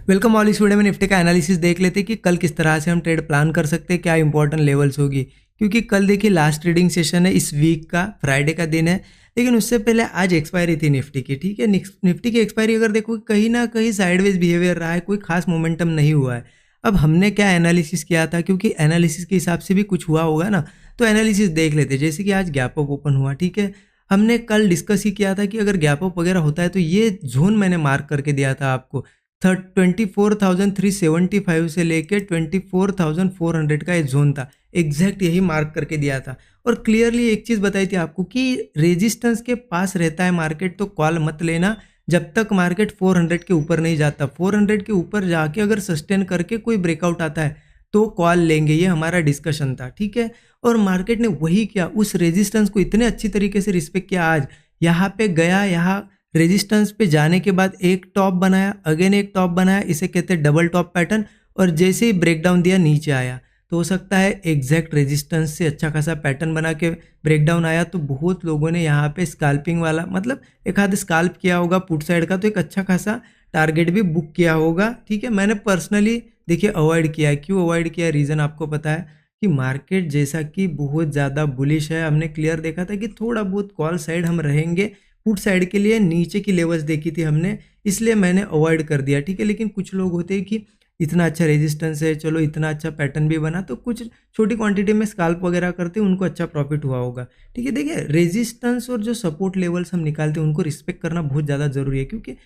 Welcome all. इस video में Nifty का एनालिसिस देख लेते हैं कि कल किस तरह से हम ट्रेड प्लान कर सकते हैं, क्या इंपॉर्टेंट लेवल्स होगी। क्योंकि कल देखिए लास्ट ट्रेडिंग सेशन है इस वीक का, फ्राइडे का दिन है। लेकिन उससे पहले आज एक्सपायरी थी निफ्टी की, ठीक है। निफ्टी की एक्सपायरी अगर देखो कहीं ना कहीं साइडवेज बिहेवियर रहा है, कोई खास मोमेंटम नहीं हुआ है। अब हमने क्या एनालिसिस किया था, क्योंकि एनालिसिस के हिसाब से भी कुछ हुआ होगा ना, तो एनालिसिस देख लेते। जैसे कि आज गैप अप ओपन हुआ, ठीक है। हमने कल डिस्कस ही किया था कि अगर गैप अप वगैरह होता है तो ये जोन मैंने मार्क करके दिया था आपको। 24,375 से लेके 24,400 का ये जोन था, एग्जैक्ट यही मार्क करके दिया था। और क्लियरली एक चीज़ बताई थी आपको कि रेजिस्टेंस के पास रहता है मार्केट तो कॉल मत लेना जब तक मार्केट 400 के ऊपर नहीं जाता। 400 के ऊपर जाके अगर सस्टेन करके कोई ब्रेकआउट आता है तो कॉल लेंगे, ये हमारा डिस्कशन था, ठीक है। और मार्केट ने वही किया, उस रेजिस्टेंस को इतने अच्छी तरीके से रिस्पेक्ट किया। आज यहाँ पे गया, यहाँ रेजिस्टेंस पे जाने के बाद एक टॉप बनाया, अगेन एक टॉप बनाया, इसे कहते हैं डबल टॉप पैटर्न। और जैसे ही ब्रेकडाउन दिया नीचे आया, तो हो सकता है एग्जैक्ट रेजिस्टेंस से अच्छा खासा पैटर्न बना के ब्रेकडाउन आया। तो बहुत लोगों ने यहाँ पे स्काल्पिंग वाला, मतलब एक आध स्काल्प किया होगा पुट साइड का, तो एक अच्छा खासा टारगेट भी बुक किया होगा, ठीक है। मैंने पर्सनली देखिए अवॉइड किया है। क्यों अवॉइड किया, रीज़न आपको पता है कि मार्केट जैसा कि बहुत ज़्यादा बुलिश है। हमने क्लियर देखा था कि थोड़ा बहुत कॉल साइड हम रहेंगे, पुट साइड के लिए नीचे की लेवल्स देखी थी हमने, इसलिए मैंने अवॉइड कर दिया, ठीक है। लेकिन कुछ लोग होते हैं कि इतना अच्छा रेजिस्टेंस है, चलो इतना अच्छा पैटर्न भी बना, तो कुछ छोटी क्वांटिटी में स्काल्प वगैरह करते हैं, उनको अच्छा प्रॉफिट हुआ होगा, ठीक है। देखिए रेजिस्टेंस और जो सपोर्ट लेवल्स हम निकालते हैं उनको रिस्पेक्ट करना बहुत ज़्यादा जरूरी है, क्योंकि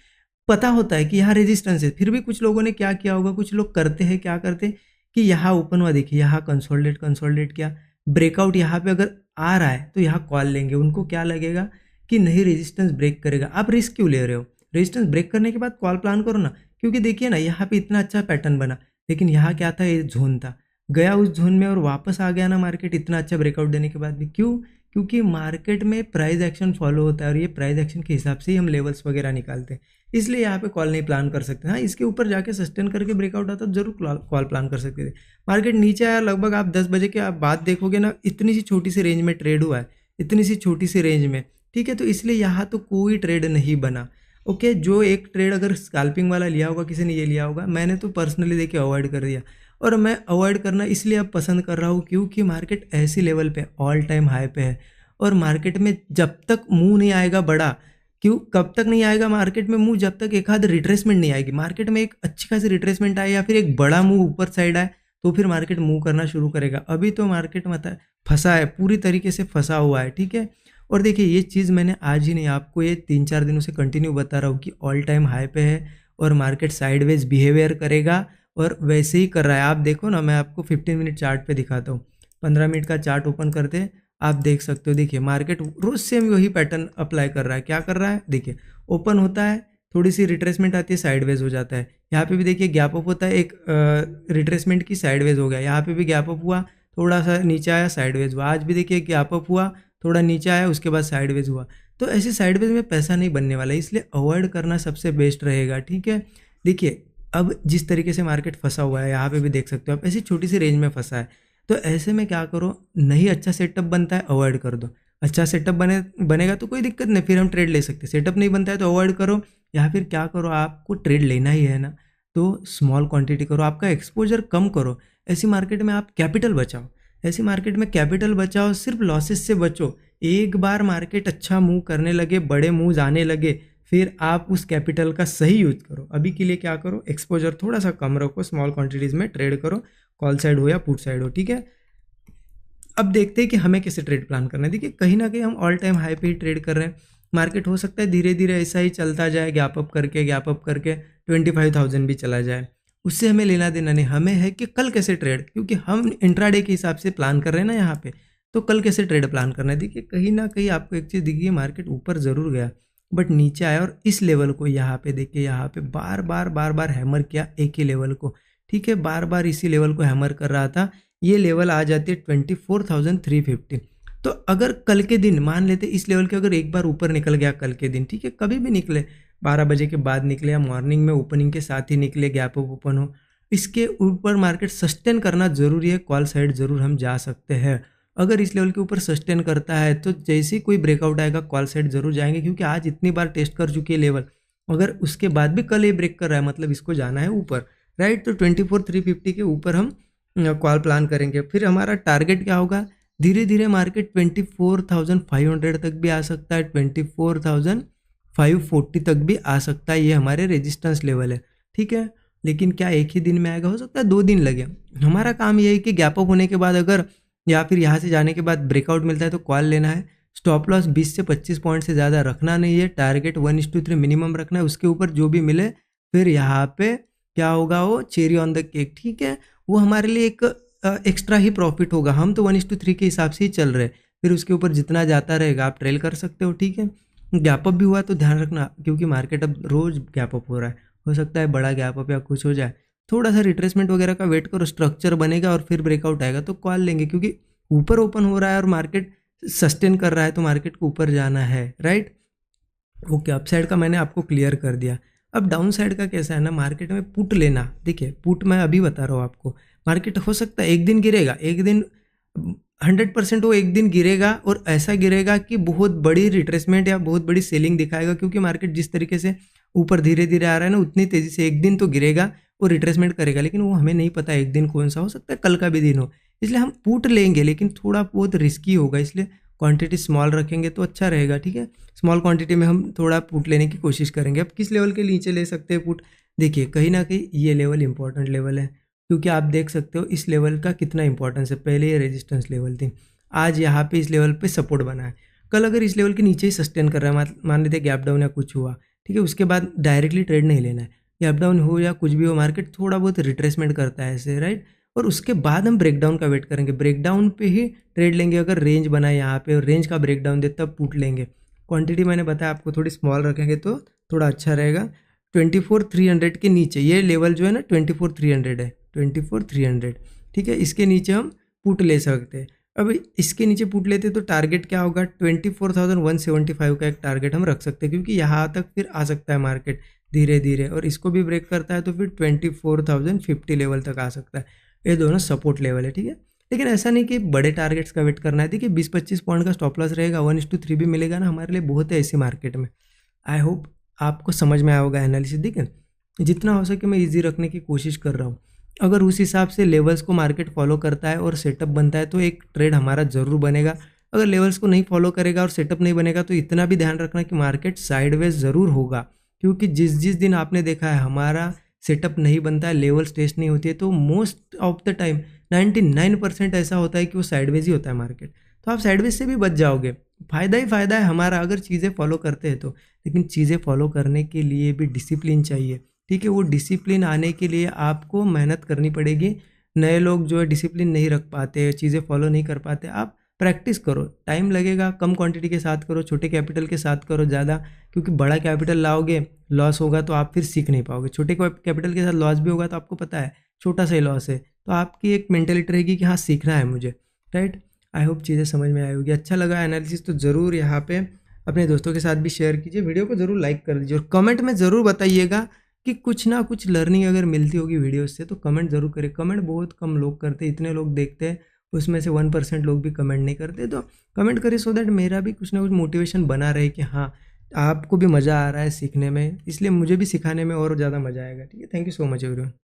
पता होता है कि यहाँ रेजिस्टेंस है। फिर भी कुछ लोगों ने क्या किया होगा, कुछ लोग करते हैं क्या करते हैं कि यहाँ ओपन हुआ, देखिए यहाँ कंसोलिडेट किया, ब्रेकआउट यहाँ पे अगर आ रहा है तो यहाँ कॉल लेंगे। उनको क्या लगेगा कि नहीं रेजिस्टेंस ब्रेक करेगा। आप रिस्क क्यों ले रहे हो, रेजिस्टेंस ब्रेक करने के बाद कॉल प्लान करो ना। क्योंकि देखिए ना यहाँ पे इतना अच्छा पैटर्न बना, लेकिन यहाँ क्या था, ये जोन था, गया उस जोन में और वापस आ गया ना मार्केट इतना अच्छा ब्रेकआउट देने के बाद भी। क्यों? क्योंकि मार्केट में प्राइस एक्शन फॉलो होता है और ये प्राइस एक्शन के हिसाब से ही हम लेवल्स वगैरह निकालते हैं, इसलिए यहाँ पे कॉल नहीं प्लान कर सकते। हाँ, इसके ऊपर जाके सस्टेन करके ब्रेकआउट आता तो जरूर कॉल प्लान कर सकते थे। मार्केट नीचे आया, लगभग आप 10 बजे के आप बाद देखोगे ना, इतनी सी छोटी सी रेंज में ट्रेड हुआ है, इतनी सी छोटी सी रेंज में, ठीक है। तो इसलिए यहाँ तो कोई ट्रेड नहीं बना। ओके, जो एक ट्रेड अगर स्कैल्पिंग वाला लिया होगा, किसी ने ये लिया होगा, मैंने तो पर्सनली देखिए अवॉइड कर दिया। और मैं अवॉइड करना इसलिए अब पसंद कर रहा हूँ क्योंकि मार्केट ऐसी लेवल पे ऑल टाइम हाई पे है। और मार्केट में जब तक मुंह नहीं आएगा बड़ा, क्यों कब तक नहीं आएगा मार्केट में मुंह, जब तक एक आध रिट्रेसमेंट नहीं आएगी। मार्केट में एक अच्छी खासी रिट्रेसमेंट आए या फिर एक बड़ा मुंह ऊपर साइड आए, तो फिर मार्केट मूव करना शुरू करेगा। अभी तो मार्केट मतलब फंसा है, पूरी तरीके से फंसा हुआ है, ठीक है। और देखिए ये चीज़ मैंने आज ही नहीं, आपको ये 3-4 दिनों से कंटिन्यू बता रहा हूँ कि ऑल टाइम हाई पे है और मार्केट साइडवेज बिहेवियर करेगा और वैसे ही कर रहा है। आप देखो ना, मैं आपको 15 मिनट चार्ट पे दिखाता हूँ। 15 मिनट का चार्ट ओपन करते आप देख सकते हो। देखिए मार्केट रोज सेम वही पैटर्न अप्लाई कर रहा है। क्या कर रहा है, देखिए ओपन होता है, थोड़ी सी रिट्रेसमेंट आती है, साइडवेज हो जाता है। यहाँ पे भी देखिए गैप अप होता है, एक रिट्रेसमेंट की, साइडवेज हो गया। यहाँ पे भी गैप अप हुआ, थोड़ा सा नीचे आया, साइडवेज हुआ। आज भी देखिए गैप अप हुआ, थोड़ा नीचे आया, उसके बाद साइडवेज हुआ। तो ऐसे साइडवेज में पैसा नहीं बनने वाला है, इसलिए अवॉइड करना सबसे बेस्ट रहेगा, ठीक है। देखिए अब जिस तरीके से मार्केट फंसा हुआ है, यहाँ पे भी देख सकते हो आप, ऐसी छोटी सी रेंज में फंसा है। तो ऐसे में क्या करो, नहीं अच्छा सेटअप बनता है अवॉइड कर दो। अच्छा सेटअप बनेगा तो कोई दिक्कत नहीं, फिर हम ट्रेड ले सकते। सेटअप नहीं बनता है तो अवॉइड करो, या फिर क्या करो, आपको ट्रेड लेना ही है ना तो स्मॉल क्वांटिटी करो, आपका एक्सपोजर कम करो। ऐसी मार्केट में आप कैपिटल बचाओ, ऐसी मार्केट में कैपिटल बचाओ, सिर्फ लॉसेस से बचो। एक बार मार्केट अच्छा मूव करने लगे, बड़े मूव्स आने लगे, फिर आप उस कैपिटल का सही यूज करो। अभी के लिए क्या करो, एक्सपोजर थोड़ा सा कम रखो, स्मॉल क्वांटिटीज में ट्रेड करो, कॉल साइड हो या पुट साइड हो, ठीक है। अब देखते हैं कि हमें कैसे ट्रेड प्लान करना है। देखिए कहीं ना कहीं हम ऑल टाइम हाई पे ही ट्रेड कर रहे हैं। मार्केट हो सकता है धीरे धीरे ऐसा ही चलता जाए, गैप अप करके 25,000 भी चला जाए, उससे हमें लेना देना नहीं। हमें है कि कल कैसे ट्रेड, क्योंकि हम इंट्राडे के हिसाब से प्लान कर रहे हैं ना यहाँ पे, तो कल कैसे ट्रेड प्लान करना है। देखिए कहीं ना कहीं आपको एक चीज़ दिखी, मार्केट ऊपर ज़रूर गया बट नीचे आया और इस लेवल को यहाँ पे देखिए, यहाँ पे बार बार हैमर किया एक ही लेवल को, ठीक है। बार बार इसी लेवल को हैमर कर रहा था। ये लेवल आ जाती है 24,350। तो अगर कल के दिन मान लेते इस लेवल के अगर एक बार ऊपर निकल गया कल के दिन, ठीक है, कभी भी निकले, 12 बजे के बाद निकले या मॉर्निंग में ओपनिंग के साथ ही निकले, गैप अप ओपन हो, इसके ऊपर मार्केट सस्टेन करना जरूरी है। कॉल साइड जरूर हम जा सकते हैं। अगर इस लेवल के ऊपर सस्टेन करता है तो जैसे ही कोई ब्रेकआउट आएगा कॉल साइड जरूर जाएंगे, क्योंकि आज इतनी बार टेस्ट कर चुकी है लेवल अगर उसके बाद भी कल ये ब्रेक कर रहा है मतलब इसको जाना है ऊपर, राइट। तो 24,350 के ऊपर हम कॉल प्लान करेंगे। फिर हमारा टारगेट क्या होगा, धीरे धीरे मार्केट 24,500 तक भी आ सकता है, 24,540 तक भी आ सकता है, ये हमारे रेजिस्टेंस लेवल है, ठीक है। लेकिन क्या एक ही दिन में आएगा, हो सकता है 2 दिन लगे। हमारा काम ये है कि गैप अप होने के बाद अगर या फिर यहाँ से जाने के बाद ब्रेकआउट मिलता है तो कॉल लेना है। स्टॉप लॉस 20 से 25 पॉइंट से ज़्यादा रखना नहीं है, टारगेट 1:3 मिनिमम रखना है, उसके ऊपर जो भी मिले फिर यहाँ पे क्या होगा, वो चेरी ऑन द केक, ठीक है। वो हमारे लिए एक एक्स्ट्रा ही प्रॉफिट होगा, हम तो 1:3 के हिसाब से ही चल रहे हैं, फिर उसके ऊपर जितना जाता रहेगा आप ट्रेल कर सकते हो, ठीक है। गैप अप भी हुआ तो ध्यान रखना, क्योंकि मार्केट अब रोज़ गैप अप हो रहा है, हो सकता है बड़ा गैप अप या कुछ हो जाए, थोड़ा सा रिट्रेसमेंट वगैरह का वेट करो, स्ट्रक्चर बनेगा और फिर ब्रेकआउट आएगा तो कॉल लेंगे, क्योंकि ऊपर ओपन हो रहा है और मार्केट सस्टेन कर रहा है तो मार्केट को ऊपर जाना है, राइट। ओके, अपसाइड का मैंने आपको क्लियर कर दिया। अब डाउन साइड का कैसा है ना, मार्केट में पुट लेना, देखिए पुट मैं अभी बता रहा हूँ आपको, मार्केट हो सकता है एक दिन गिरेगा, एक दिन 100% वो एक दिन गिरेगा और ऐसा गिरेगा कि बहुत बड़ी रिट्रेसमेंट या बहुत बड़ी सेलिंग दिखाएगा, क्योंकि मार्केट जिस तरीके से ऊपर धीरे धीरे आ रहा है ना, उतनी तेज़ी से एक दिन तो गिरेगा और रिट्रेसमेंट करेगा, लेकिन वो हमें नहीं पता एक दिन कौन सा, हो सकता है कल का भी दिन हो, इसलिए हम पुट लेंगे, लेकिन थोड़ा बहुत रिस्की होगा, इसलिए क्वांटिटी स्मॉल रखेंगे तो अच्छा रहेगा, ठीक है। स्मॉल क्वांटिटी में हम थोड़ा पुट लेने की कोशिश करेंगे। अब किस लेवल के नीचे ले सकते हैं पुट, देखिए कहीं ना कहीं ये लेवल इंपॉर्टेंट लेवल है, क्योंकि आप देख सकते हो इस लेवल का कितना इंपॉर्टेंस है, पहले ये रेजिस्टेंस लेवल थी, आज यहाँ पे इस लेवल पे सपोर्ट बना है, कल अगर इस लेवल के नीचे ही सस्टेन कर रहा है, मान लेते गैप डाउन या कुछ हुआ, ठीक है, उसके बाद डायरेक्टली ट्रेड नहीं लेना है, गैप डाउन हो या कुछ भी हो, मार्केट थोड़ा बहुत रिट्रेसमेंट करता है ऐसे, राइट। और उसके बाद हम ब्रेकडाउन का वेट करेंगे, ब्रेकडाउन पे ही ट्रेड लेंगे, अगर रेंज बनाए यहाँ पे और रेंज का ब्रेकडाउन दे तब पुट लेंगे। क्वांटिटी मैंने बताया आपको थोड़ी स्मॉल रखेंगे तो थोड़ा अच्छा रहेगा। 24,300 के नीचे ये लेवल जो है ना 24,300 है, 24,300, ठीक है, इसके नीचे हम पुट ले सकते हैं। अब इसके नीचे पुट लेते तो टारगेट क्या होगा, 24,175 का एक टारगेट हम रख सकते हैं, क्योंकि यहाँ तक फिर आ सकता है मार्केट धीरे धीरे, और इसको भी ब्रेक करता है तो फिर 24,050 लेवल तक आ सकता है, ये दोनों सपोर्ट लेवल है, ठीक है। लेकिन ऐसा नहीं कि बड़े टारगेट्स का वेट करना है, देखिए 20-25 पॉइंट का स्टॉप लॉस रहेगा, 1:3 भी मिलेगा ना, हमारे लिए बहुत है ऐसी मार्केट में। आई होप आपको समझ में आया होगा एनालिसिस, ठीक है। जितना हो सके मैं ईजी रखने की कोशिश कर रहा हूँ, अगर उस हिसाब से लेवल्स को मार्केट फॉलो करता है और सेटअप बनता है तो एक ट्रेड हमारा ज़रूर बनेगा। अगर लेवल्स को नहीं फॉलो करेगा और सेटअप नहीं बनेगा तो इतना भी ध्यान रखना कि मार्केट साइडवेज ज़रूर होगा, क्योंकि जिस जिस दिन आपने देखा है हमारा सेटअप नहीं बनता है, लेवल्स टेस्ट नहीं होती है, तो मोस्ट ऑफ द टाइम 99% ऐसा होता है कि वो साइडवेज ही होता है मार्केट, तो आप साइडवेज से भी बच जाओगे, फ़ायदा ही फ़ायदा है हमारा अगर चीज़ें फॉलो करते हैं तो। लेकिन चीज़ें फॉलो करने के लिए भी डिसिप्लिन चाहिए, ठीक है, वो डिसिप्लिन आने के लिए आपको मेहनत करनी पड़ेगी। नए लोग जो है डिसिप्लिन नहीं रख पाते, चीज़ें फॉलो नहीं कर पाते, आप प्रैक्टिस करो, टाइम लगेगा, कम क्वांटिटी के साथ करो, छोटे कैपिटल के साथ करो ज़्यादा, क्योंकि बड़ा कैपिटल लाओगे लॉस होगा तो आप फिर सीख नहीं पाओगे, छोटे कैपिटल के साथ लॉस भी होगा तो आपको पता है छोटा सा ही लॉस है, तो आपकी एक मेंटेलिटी रहेगी कि हाँ सीखना है मुझे, राइट। आई होप चीज़ें समझ में आई होगी। अच्छा लगा एनालिसिस तो ज़रूर यहाँ पे अपने दोस्तों के साथ भी शेयर कीजिए, वीडियो को ज़रूर लाइक कर दीजिए और कमेंट में ज़रूर बताइएगा कि कुछ ना कुछ लर्निंग अगर मिलती होगी वीडियो से तो कमेंट ज़रूर करें। कमेंट बहुत कम लोग करते, इतने लोग देखते हैं उसमें से 1% लोग भी कमेंट नहीं करते, तो कमेंट करें सो दैट मेरा भी कुछ ना कुछ मोटिवेशन बना रहे कि हाँ आपको भी मज़ा आ रहा है सीखने में, इसलिए मुझे भी सिखाने में और ज़्यादा मज़ा आएगा, ठीक है। Thank you so much everyone.